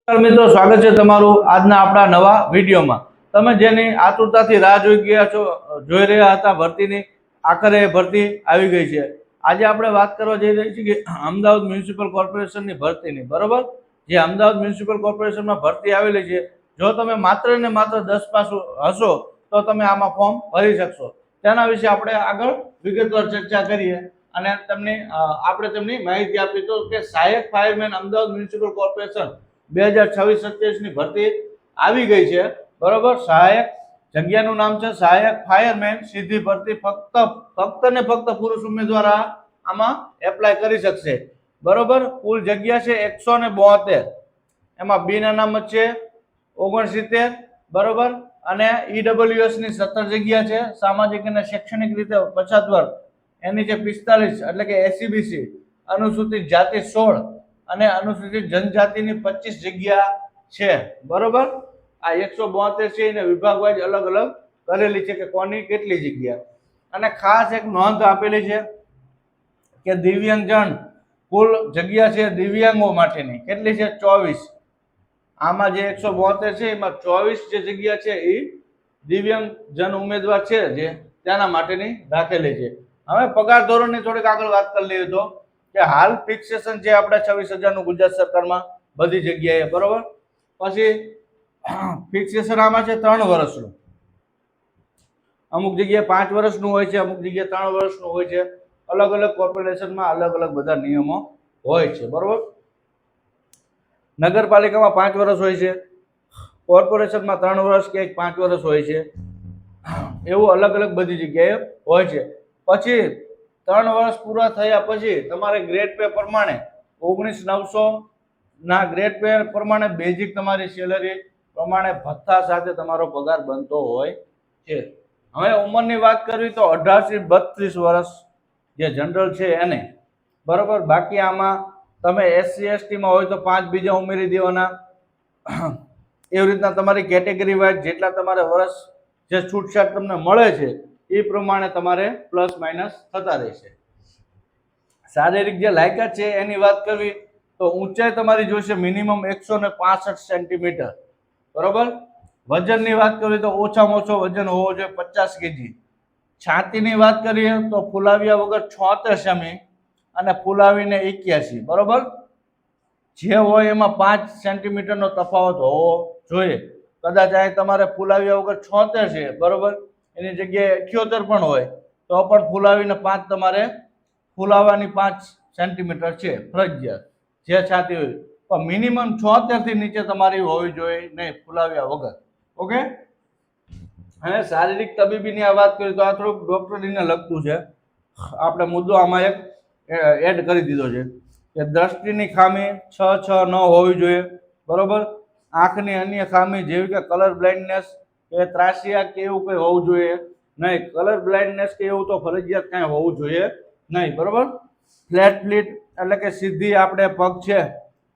મિત્રો, સ્વાગત છે તમારું આજના આપણા નવા વિડીયોમાં। તમે જેની આતુરતાથી રાહ જોઈ રહ્યા હતા ભરતીની, આખરે ભરતી આવી ગઈ છે। આજે આપણે વાત કરવા જઈ રહી છીએ કે અમદાવાદ મ્યુનિસિપલ કોર્પોરેશનની ભરતીની, બરોબર। જે અમદાવાદ મ્યુનિસિપલ કોર્પોરેશનમાં ભરતી આવેલી છે, જો તમે માત્ર ને માત્ર 10 પાસ હશો તો તમે આમાં ફોર્મ ભરી શકશો। તેના વિશે આપણે આગળ વિગતવાર ચર્ચા કરીએ અને આપણે તેમની માહિતી આપી તો કે સહાયક ફાયરમેન અમદાવાદ મ્યુનિસિપલ કોર્પોરેશન 2026-27 ની ભરતી આવી ગઈ છે, બરોબર। સહાયક જગ્યાનું નામ છે સહાયક ફાયરમેન। સીધી ભરતી ફક્ત ને ફક્ત પુરુષ ઉમેદવાર આમાં એપ્લાય કરી શકશે, બરોબર। કુલ જગ્યા છે 172, એમાં બિન અનામત છે 69, બરોબર। અને ઈડબ્લ્યુએસ ની 17 જગ્યા છે। સામાજિક અને શૈક્ષણિક રીતે પછાત વર્ગ એની છે 45, એટલે કે એસસીબીસી। અનુસૂચિત જાતિ 16 અને અનુસૂચિત જનજાતિની 25 જગ્યા છે, બરોબર। આ 172 છે એને વિભાગ વાઇઝ અલગ અલગ કરેલી છે કે કોની કેટલી જગ્યા। અને ખાસ એક નોંધ આપેલી છે કે દિવ્યાંગજન કુલ જગ્યા છે દિવ્યાંગો માટેની કેટલી છે 24। આમાં જે 172 છે એમાં 24 જે જગ્યા છે એ દિવ્યાંગજન ઉમેદવાર છે જે તેના માટેની રાખેલી છે। હવે પગાર ધોરણની થોડીક આગળ વાત કરી લઈએ તો કે હાલ ફિક્સેશન છે આપણે 26,000 નું ગુજરાત સરકારમાં બધી જગ્યાએ, બરોબર। પછી ફિક્સેશન આમાં છે 3 વર્ષનું, અમુક જગ્યાએ 5 વર્ષનું હોય છે, અમુક જગ્યાએ 3 વર્ષનું હોય છે। અલગ અલગ કોર્પોરેશનમાં અલગ અલગ બધા નિયમો હોય છે, બરોબર। નગરપાલિકામાં 5 વર્ષ હોય છે, કોર્પોરેશનમાં 3 વર્ષ કે 5 વર્ષ હોય છે, એવું અલગ અલગ બધી જગ્યાએ હોય છે। પછી 3 વર્ષ પૂરા થયા પછી તમારે ગ્રેડ પે પ્રમાણે 19,900 ના ગ્રેડ પે પ્રમાણે બેઝિક તમારી સેલરી પ્રમાણે ભથ્થા સાથે તમારો પગાર બનતો હોય છે। હવે ઉંમરની વાત કરવી તો 18 થી 32 વર્ષ જે જનરલ છે એને, બરોબર। બાકી આમાં તમે એસસી એસટીમાં હોય તો 5 બીજા ઉમેરી દેવાના। એવી રીતના તમારી કેટેગરી વાઇઝ જેટલા તમારે વર્ષ જે છૂટછાટ તમને મળે છે એ પ્રમાણે તમારે પ્લસ માઇનસ થતા રહેશે। શારીરિક જે લાયકાત છે એની વાત કરવી તો ઊંચાઈ તમારી જોઈશે મિનિમમ 165 સેન્ટીમીટર, બરોબર। વજનની વાત કરીએ તો ઓછામાં ઓછો વજન હોવો જોઈએ 50 કેજી। છાતીની વાત કરીએ તો ફુલાવ્યા વગર 76 સેમી અને ફુલાવીને 81, બરોબર। જે હોય એમાં 5 સેન્ટીમીટરનો તફાવત હોવો જોઈએ। કદાચ આ તમારે ફુલાવ્યા વગર 76 છે, બરોબર, એની જગ્યાએ 78 પણ હોય તો પણ ફુલાવીને 5 તમારે ફુલાવાની 5 સેન્ટીમીટર છે ફરજિયાત જે છાતી હોય, પણ મિનિમમ 76 થી નીચે તમારી હોવી જોઈએ નહીં ફુલાવ્યા વગર, ઓકે। હવે શારીરિક તબીબીની આ વાત કરીએ તો આ થોડુંક ડોક્ટરીને લગતું છે, આપણે મુદ્દો આમાં એક એડ કરી દીધો છે કે દ્રષ્ટિની ખામી 6 ન હોવી જોઈએ, બરોબર। આંખની અન્ય ખામી જેવી કે કલર બ્લાઇન્ડનેસ કે ત્રાસિયા કે એવું કંઈ હોવું જોઈએ નહીં। કલર બ્લાઇન્ડનેસ કે એવું તો ફરજિયાત કાંઈ હોવું જોઈએ નહીં, બરોબર। ફ્લેટ ફ્લીટ એટલે કે સીધી આપણે પગ છે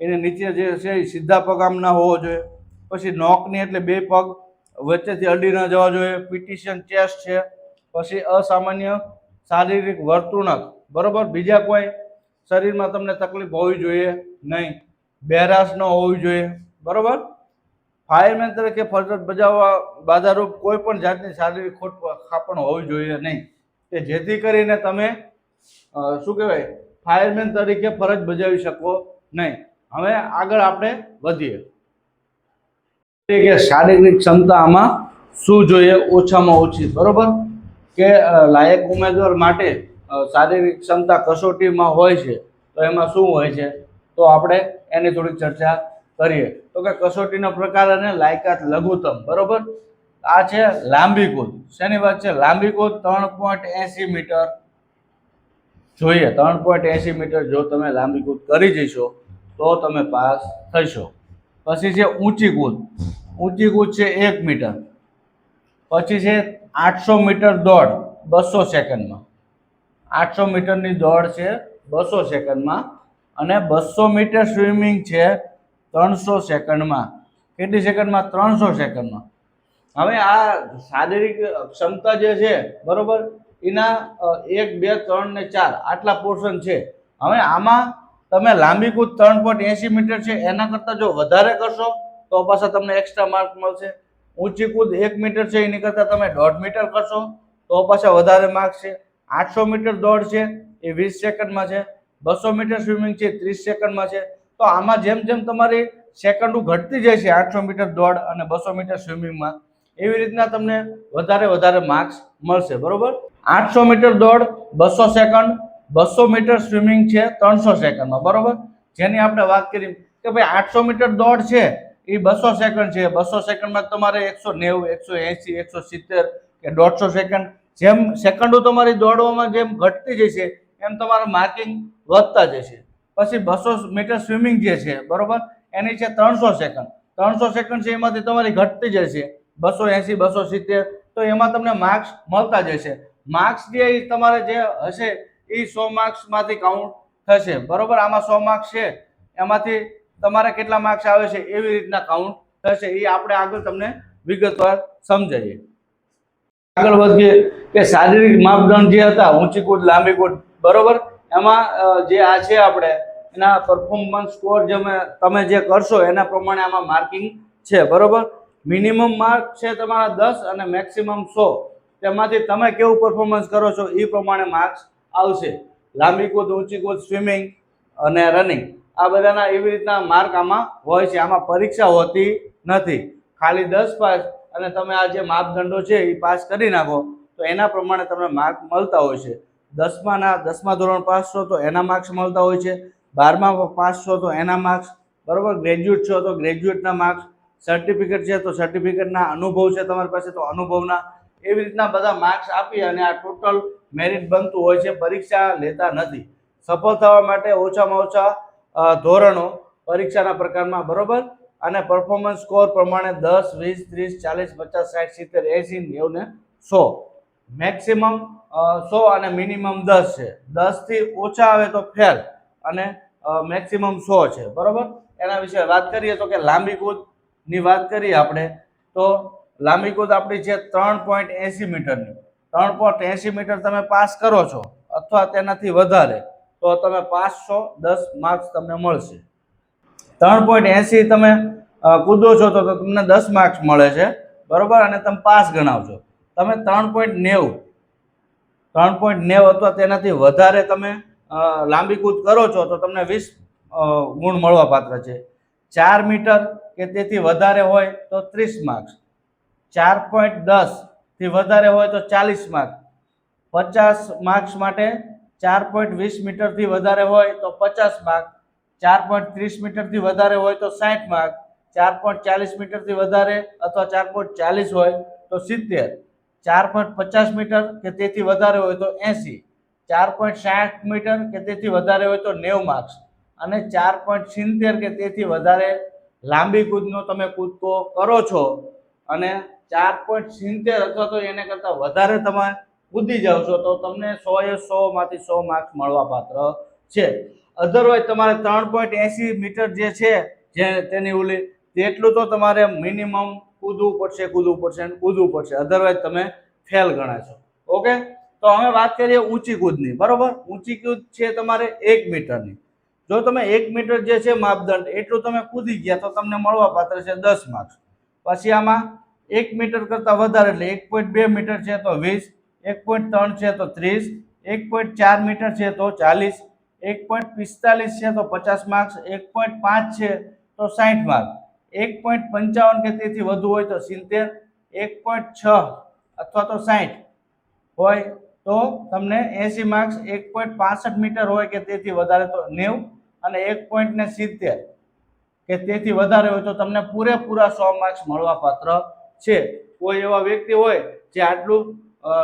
એની નીચે જે છે એ સીધા પગ આમ ના હોવો જોઈએ। પછી નોકની એટલે 2 પગ વચ્ચેથી અડી ન જવા જોઈએ। પિટિશન ચેસ્ટ છે, પછી અસામાન્ય શારીરિક વર્તણૂક, બરોબર। બીજા કોઈ શરીરમાં તમને તકલીફ હોવી જોઈએ નહીં, બહેરાશ ન હોવી જોઈએ, બરોબર। ફાયરમેન તરીકે ફરજ બજાવવા બાધારૂપ કોઈ પણ જાતની શારીરિક ખોટ ખાપણ હોવી જોઈએ નહીં કે જેથી કરીને તમે શું કહેવાય ફાયરમેન તરીકે ફરજ બજાવી શકો નહીં। હવે આગળ આપણે વધીએ કે શારીરિક ક્ષમતા આમાં શું જોઈએ ઓછામાં ઓછી, બરોબર। કે લાયક ઉમેદવાર માટે શારીરિક ક્ષમતા કસોટીમાં હોય છે તો એમાં શું હોય છે તો આપણે એની થોડીક ચર્ચા કરીએ તો કે કસોટીનો પ્રકાર અને લાયકાત લઘુત્તમ, બરોબર। આ છે લાંબી કૂદ, શેની વાત છે લાંબી કૂદ 3.80 મીટર જોઈએ। 3.80 મીટર જો તમે લાંબી કૂદ કરી જશો તો તમે પાસ થશો। પછી છે ઊંચી કૂદ, ઊંચી કૂદ છે 1 મીટર। પછી છે 800 મીટર દોડ 200 સેકન્ડમાં, 800 મીટરની દોડ છે 200 સેકન્ડમાં અને 200 મીટર સ્વિમિંગ છે 300 સેકન્ડમાં। કેટલી સેકન્ડમાં? 300 સેકન્ડમાં। હવે આ શારીરિક ક્ષમતા જે છે, બરોબર, એના 1, 2, 3 ને 4 આટલા પોર્શન છે। હવે આમાં તમે લાંબી કૂદ 3.80 મીટર છે એના કરતાં જો વધારે કરશો તો પાછા તમને એક્સ્ટ્રા માર્ક મળશે. ઊંચી કૂદ 1 મીટર છે એની કરતાં તમે 1.5 મીટર કરશો તો પાછા વધારે માર્ક છે. 800 મીટર દોડ છે એ 20 સેકન્ડમાં છે. 200 મીટર સ્વિમિંગ છે 30 સેકન્ડમાં છે. તો આમાં જેમ જેમ તમારી સેકન્ડો ઘટતી જાય છે 800 મીટર દોડ અને 200 મીટર સ્વિમિંગમાં, એવી રીતના તમને વધારે માર્ક્સ મળશે. બરોબર, 800 મીટર દોડ 200 સેકન્ડ, 200 મીટર સ્વિમિંગ છે 300 સેકન્ડમાં. બરોબર, જેની આપણે વાત કરી કે ભાઈ 800 મીટર દોડ છે એ 200 સેકન્ડ છે. 200 સેકન્ડમાં તમારે 190, 180, 170 કે 150 સેકન્ડ, જેમ સેકન્ડો તમારી દોડવામાં જેમ ઘટતી જશે એમ તમારું માર્કિંગ વધતા જશે. પછી 200 મીટર સ્વિમિંગ જે છે, બરોબર, એની છે 300 સેકન્ડ. 300 સેકન્ડ છે એમાંથી તમારી ઘટતી જશે 280, 270, તો એમાં તમને માર્ક્સ મળતા જશે. માર્ક્સ જે તમારે જે હશે એ 100 માર્ક્સમાંથી કાઉન્ટ થશે. બરોબર, આમાં 100 માર્ક્સ છે એમાંથી તમારે કેટલા માર્ક્સ આવે છે એવી રીતના કાઉન્ટ થશે. એ આપણે આગળ તમને વિગતવાર સમજાવીએ. આગળ વધીએ કે શારીરિક માપદંડ જે હતા ઊંચી કૂદ, લાંબી કૂદ, બરોબર, એમાં જે આ છે આપણે એના પરફોર્મન્સ સ્કોર તમે જે કરશો એના પ્રમાણે આમાં માર્કિંગ છે. બરોબર, મિનિમમ માર્ક છે તમારા 10 અને મેક્સિમમ 100. તેમાંથી તમે કેવું પરફોર્મન્સ કરો છો એ પ્રમાણે માર્ક્સ આવશે. લાંબી કૂદ, ઊંચી કૂદ, સ્વિમિંગ અને રનિંગ, આ બધાના એવી રીતના માર્ક આમાં હોય છે. આમાં પરીક્ષા હોતી નથી, ખાલી 10 પાસ અને તમે આ જે માપદંડો છે એ પાસ કરી નાખો તો એના પ્રમાણે તમને માર્ક મળતા હોય છે. 10મા ધોરણ પાસ છો તો એના માર્ક્સ મળતા હોય છે. 12મા પાસ છો તો એના માર્ક્સ, બરોબર, ગ્રેજ્યુએટ છો તો ગ્રેજ્યુએટના માર્ક્સ, સર્ટિફિકેટ છે તો સર્ટિફિકેટના, અનુભવ છે તમારી પાસે તો અનુભવના, એવી રીતના બધા માર્ક્સ આપી અને આ ટોટલ મેરિટ બનતું હોય છે. પરીક્ષા લેતા નથી. સફળ થવા માટે ઓછામાં ઓછા ધોરણો પરીક્ષાના પ્રકારમાં, બરોબર, અને પરફોર્મન્સ સ્કોર પ્રમાણે 10, 20, 30, 40, 50, 60, 70, 80, 90 ને 100. મેક્સિમમ 100 અને મિનિમમ 10 છે. 10 થી ઓછા આવે તો ફેલ અને મેક્સિમમ 100 છે. બરોબર, એના વિશે વાત કરીએ તો કે લાંબી કૂદની વાત કરીએ આપણે તો લાંબી કૂદ આપણી છે 3.80 મીટરની. 3.80 મીટર તમે પાસ કરો છો અથવા તેનાથી વધારે તો તમે પાસ છો, 10 માર્ક્સ તમને મળશે. 3.80 તમે કૂદો છો તો તમને 10 માર્ક્સ મળે છે. બરોબર, અને તમે પાસ ગણાવજો. તમે 3.90 અથવા તેનાથી વધારે તમે લાંબી કૂદ કરો છો તો તમને 20 ગુણ મળવા પાત્ર છે. 4 મીટર કે તેથી વધારે હોય તો 30 માર્ક્સ. 4.10 થી વધારે હોય તો 40 માર્ક. 50 માર્ક્સ માટે 4.20 મીટરથી વધારે હોય તો 50 માર્ક. 4.30 મીટરથી વધારે હોય તો 60 માર્ક. 4.40 મીટરથી વધારે અથવા 4.40 હોય તો 70. 4.50 મીટર કે તેથી વધારે હોય તો 80. 4.60 મીટર કે તેથી વધારે હોય તો 90 માર્ક્સ. અને 4.70 કે તેથી વધારે લાંબી કૂદનો તમે કૂદકો કરો છો અને 4.70 અથવા તો એને કરતાં વધારે તમે કૂદી જાઓ છો તો તમને 100 માંથી 100 માર્ક્સ મળવા પાત્ર છે. અધરવાઇઝ તમારે 3.80 મીટર જે છે જે તેની ઓલી તેટલું તો તમારે મિનિમમ કૂદવું પડશે. અધરવાઇઝ તમે ફેલ ગણાશો. ઓકે, તો હવે વાત કરીએ ઊંચી કૂદની. બરોબર, ઊંચી કૂદ છે તમારે 1 મીટરની. જો તમે 1 મીટર જે છે માપદંડ એટલું તમે કૂદી ગયા તો તમને મળવા પાત્ર છે 10 માર્ક્સ. પછી આમાં 1 મીટર કરતાં વધારે એટલે 1.2 મીટર છે તો 20, 1.3 છે તો 30, 1.4 મીટર છે તો 40, 1.45 છે તો 50 માર્ક્સ, 1.5 છે તો 60 માર્ક, 1.55 કે તેથી વધુ હોય તો 70, 1.6 અથવા તો 60 હોય તો તમને 80 માર્ક્સ, 1.65 મીટર હોય કે તેથી વધારે તો 90 અને 1.70 કે તેથી વધારે હોય તો તમને પૂરેપૂરા 100 માર્ક્સ મળવા પાત્ર છે. કોઈ એવા વ્યક્તિ હોય જે આટલું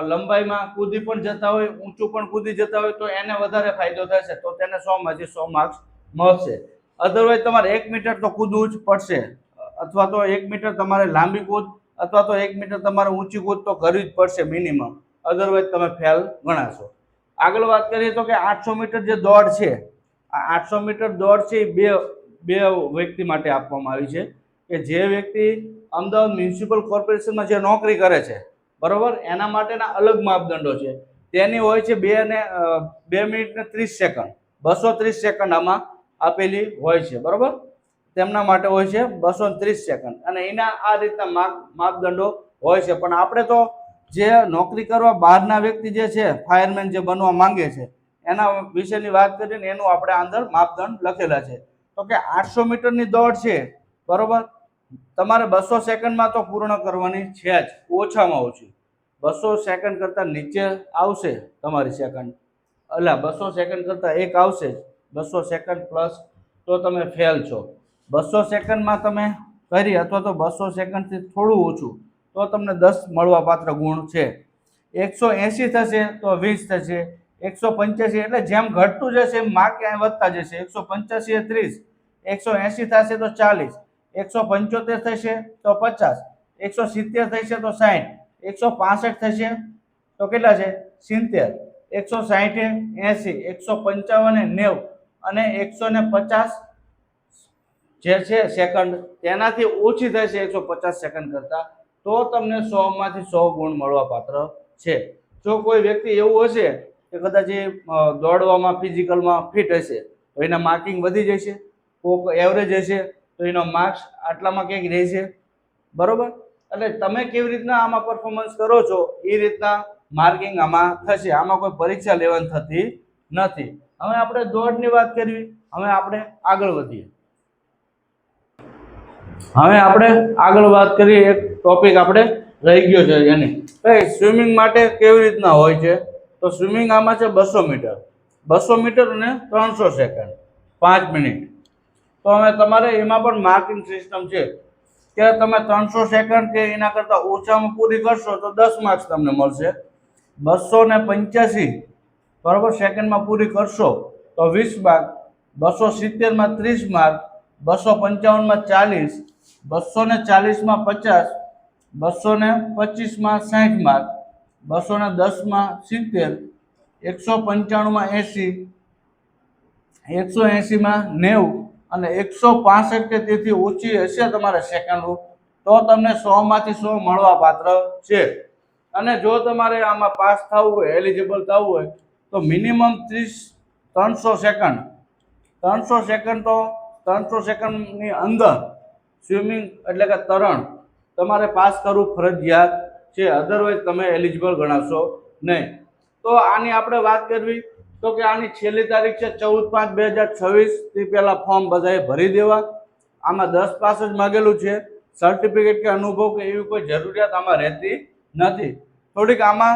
લંબાઈમાં કૂદી પણ જતા હોય, ઊંચું પણ કૂદી જતા હોય તો એને વધારે ફાયદો થશે, તો તેને 100 માંથી 100 માર્ક્સ મળશે. અધરવાઇઝ તમારે 1 મીટર તો કૂદવું જ પડશે અથવા તો 1 મીટર તમારે લાંબી કૂદ અથવા તો 1 મીટર તમારે ઊંચી કૂદ તો કરવી જ પડશે મિનિમમ. અધરવાઇઝ તમે ફેલ ગણાશો. આગળ વાત કરીએ તો કે 800 મીટર જે દોડ છે, આ 800 મીટર દોડ છે એ બે વ્યક્તિ માટે આપવામાં આવી છે કે જે વ્યક્તિ અમદાવાદ મ્યુનિસિપલ કોર્પોરેશનમાં જે નોકરી કરે છે, બરોબર, એના માટેના અલગ માપદંડો છે. તેની હોય છે 2 મિનિટ ને 30 સેકન્ડ. 230 સેકન્ડ આમાં આપેલી હોય છે, બરોબર? તેમના માટે હોય છે 230 સેકન્ડ, અને એના આ રીતના માપદંડો હોય છે. પણ આપણે તો જે નોકરી કરવા બહારના વ્યક્તિ જે છે, ફાયરમેન જે બનવા માંગે છે, એના વિશેની વાત કરીને એનું આપણે અંદર માપદંડ લખેલા છે. તો કે 800 મીટરની દોડ છે, બરોબર, તમારે 200 સેકન્ડમાં તો પૂર્ણ કરવાની છે જ, ઓછામાં ઓછી. 200 સેકન્ડ કરતાં નીચે આવશે તમારી સેકન્ડ, એટલે 200 સેકન્ડ કરતાં એક આવશે જ, 200 સેકન્ડ પ્લસ, તો તમે ફેલ છો. 200 સેકન્ડમાં તમે કરી અથવા તો 200 સેકન્ડથી થોડું ઓછું તો તમને 10 મળવાપાત્ર ગુણ છે. 180 થશે તો 20 થશે, 185 એટલે જેમ ઘટતું જશે એમ માર્ક ક્યાંય વધતા જશે. 185 એ 30, 180 થશે તો 40, 175 થશે તો 50, 170 થશે તો 60, 165 થશે તો કેટલા છે? 70, 160 એ 80, 155 એ 90 અને 150 જે છે સેકન્ડ તેનાથી ઓછી થશે 150 સેકન્ડ કરતા, તો તમને 100 માંથી 100 ગુણ મળવા પાત્ર છે. જો કોઈ વ્યક્તિ એવું હશે કે કદાચ એ દોડવામાં ફિઝિકલમાં ફિટ હશે તો એના માર્કિંગ વધી જશે, કોઈક એવરેજ હશે તો એનો માર્ક્સ આટલામાં ક્યાંક રહેશે, બરોબર? એટલે તમે કેવી રીતના આમાં પરફોર્મન્સ કરો છો એ રીતના માર્કિંગ આમાં થશે. આમાં કોઈ પરીક્ષા લેવાની થતી નથી. હવે આપણે દોડની વાત કરવી, હવે આપણે આગળ વધીએ. હવે આપણે આગળ વાત કરીએ, એક ટોપિક આપણે રહી ગયો છે એની, ભાઈ સ્વિમિંગ માટે કેવી રીતના હોય છે? તો સ્વિમિંગ આમાં છે 200 મીટર, 200 મીટર અને 300 સેકન્ડ, 5 મિનિટ. તો હવે તમારે એમાં પણ માર્કિંગ સિસ્ટમ છે કે તમે 300 સેકન્ડ કે એના કરતાં ઓછામાં પૂરી કરશો તો 10 માર્ક્સ તમને મળશે. 285 બરાબર સેકન્ડમાં પૂરી કરશો તો 20 માર્ક, 270માં 30 માર્ક, 255માં 40, 240માં 50, 225માં 60 માર્ક, 210માં 70, 195માં 80, 180માં 90 અને 165 કે તેથી ઓછી હશે તમારે સેકન્ડો તો તમને 100 માંથી 100 મળવા પાત્ર છે. અને જો તમારે આમાં પાસ થવું હોય, એલિજિબલ થવું હોય તો મિનિમમ 300 સેકન્ડ, 300 સેકન્ડ તો 300 સેકન્ડની અંદર સ્વિમિંગ એટલે કે તરણ તમારે પાસ કરવું ફરજિયાત છે, અધરવાઇઝ તમે એલિજિબલ ગણાશો નહીં. તો આની આપણે વાત કરવી તો કે આની છેલ્લી તારીખ છે 14/5/2026 થી પહેલા ફોર્મ બધાએ ભરી દેવા. આમાં 10 પાસ જ માગેલું છે, સર્ટિફિકેટ કે અનુભવ કે એવી કોઈ જરૂરિયાત આમાં રહેતી નથી. થોડીક આમાં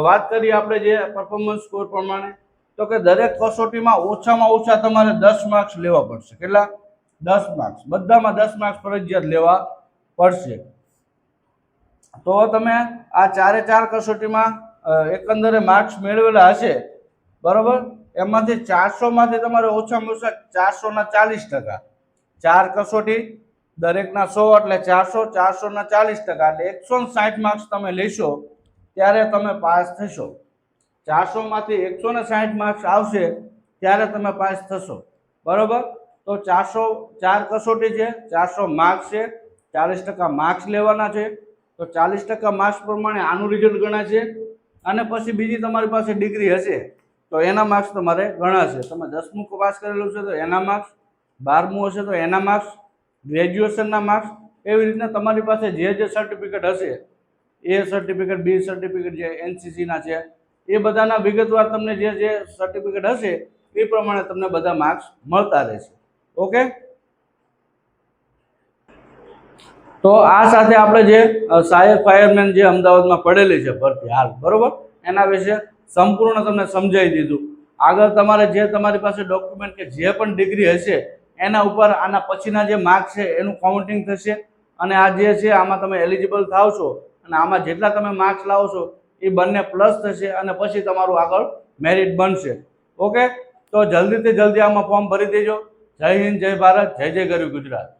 વાત કરીએ આપણે જે પરફોર્મન્સ સ્કોર પ્રમાણે, તો કે દરેક કસોટીમાં ઓછામાં ઓછા તમારે 10 માર્ક્સ લેવા પડશે. કેટલા? 10 માર્ક્સ, બધામાં 10 માર્ક્સ ફરજિયાત લેવા પડશે. તો તમે આ 4 કસોટીમાં એકંદરે માર્ક્સ મેળવેલા હશે, બરોબર, એમાંથી 400 માંથી તમારે ઓછામાં ઓછા 440%, 4 કસોટી દરેકના 100 એટલે 400, 400ના 40%, એટલે 160 માર્ક્સ તમે લેશો ત્યારે તમે પાસ થશો. 400 માંથી 160 માર્ક્સ આવશે ત્યારે તમે પાસ થશો, બરોબર. તો 404 કસોટી છે, 400 માર્ક્સ છે, 40% માર્ક્સ લેવાના છે. તો 40% માર્ક્સ પ્રમાણે આનું રિઝલ્ટ ગણાશે. અને પછી બીજી તમારી પાસે ડિગ્રી હશે તો એના માર્ક્સ તમારે ગણાશે. તમે 10મું પાસ કરેલું છે તો એના માર્ક્સ, 12મું હશે તો એના માર્ક્સ, ગ્રેજ્યુએશનના માર્ક્સ, એવી રીતના તમારી પાસે જે સર્ટિફિકેટ હશે, એ સર્ટિફિકેટ, બી સર્ટિફિકેટ છે, એનસીસીના છે, એ બધાના વિગતવાર તમને જે સર્ટિફિકેટ હશે એ પ્રમાણે તમને બધા માર્ક્સ મળતા રહેશે. ઓકે, તો આ સાથે આપણે જે સહાયક ફાયરમેન જે અમદાવાદમાં પડેલી છે ભરતી હાલ, બરોબર, એના વિશે સંપૂર્ણ તમને સમજાવી દીધું. આગળ તમારે જે તમારી પાસે ડોક્યુમેન્ટ કે જે પણ ડિગ્રી હશે એના ઉપર આના પછીના જે માર્ક્સ છે એનું કાઉન્ટિંગ થશે, અને આ જે છે આમાં તમે એલિજિબલ થાવ છો અને આમાં જેટલા તમે માર્ક્સ લાવો છો એ બંને પ્લસ થશે અને પછી તમારું આગળ મેરિટ બનશે. ઓકે, તો જલ્દીથી જલ્દી આમાં ફોર્મ ભરી દેજો. જય હિન્દ, જય ભારત, જય જય ગરવી ગુજરાત.